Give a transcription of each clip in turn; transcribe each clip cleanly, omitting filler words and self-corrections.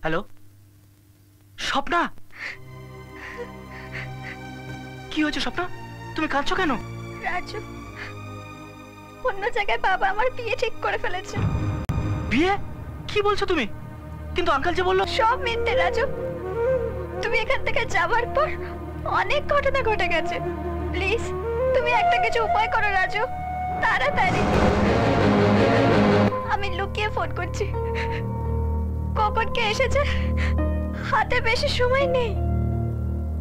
Hello Swapna, কি হয়েছে স্বপ্না? তুমি কাঁদছো কেন? রাজু, অন্য জায়গায় বাবা আমার বিয়ে ঠিক করে ফেলেছে। বিয়ে? কি বলছো তুমি? কিন্তু আঙ্কেল যে বললো। সব মিথ্যে রাজু। তুমি এখান থেকে যাওয়ার পর অনেক ঘটনা ঘটে গেছে। প্লিজ তুমি একটা কিছু উপায় করো রাজু, তাড়াতাড়ি। আমি লুকিয়ে ফোন করছি। কখন কে এসেছে হাতে বেশি সময় নেই।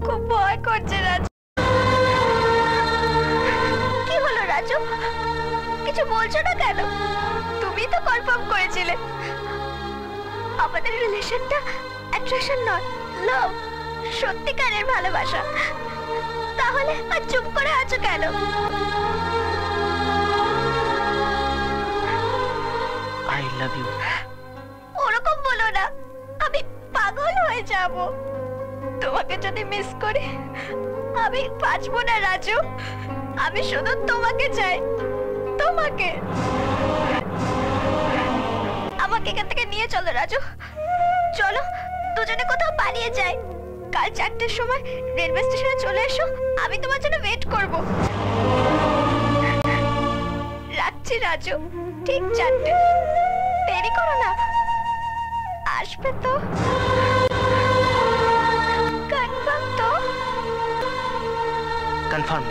খুব ভয় করছে রাজু। কি হলো রাজু, কিছু বলছো না কেন? তুমি তো কনফার্ম করেছিলে আমাদের রিলেশনটা অ্যাট্রাকশন নয়, লাভ, সত্যিকারের ভালোবাসা। তাহলে আর চুপ করে আছো কেন? I love you. ওরকম বলো না, আমি পাগল হয়ে যাব। তোমাকে যদি মিস করি আমি বাঁচবো না রাজু। আমি শুধু তোমাকে চাই, তোমাকে। আমাকে এখান থেকে নিয়ে চলো রাজু, চলো দুজনে কোথাও পালিয়ে যাই। কাল 4টের সময় রেলওয়ে স্টেশনে চলে এসো, আমি তোমার জন্য ওয়েট করব। রাখছি রাজু, ঠিক 4টে। দেরি করো না, আসবে তো? কনফার্ম তো? কনফার্ম।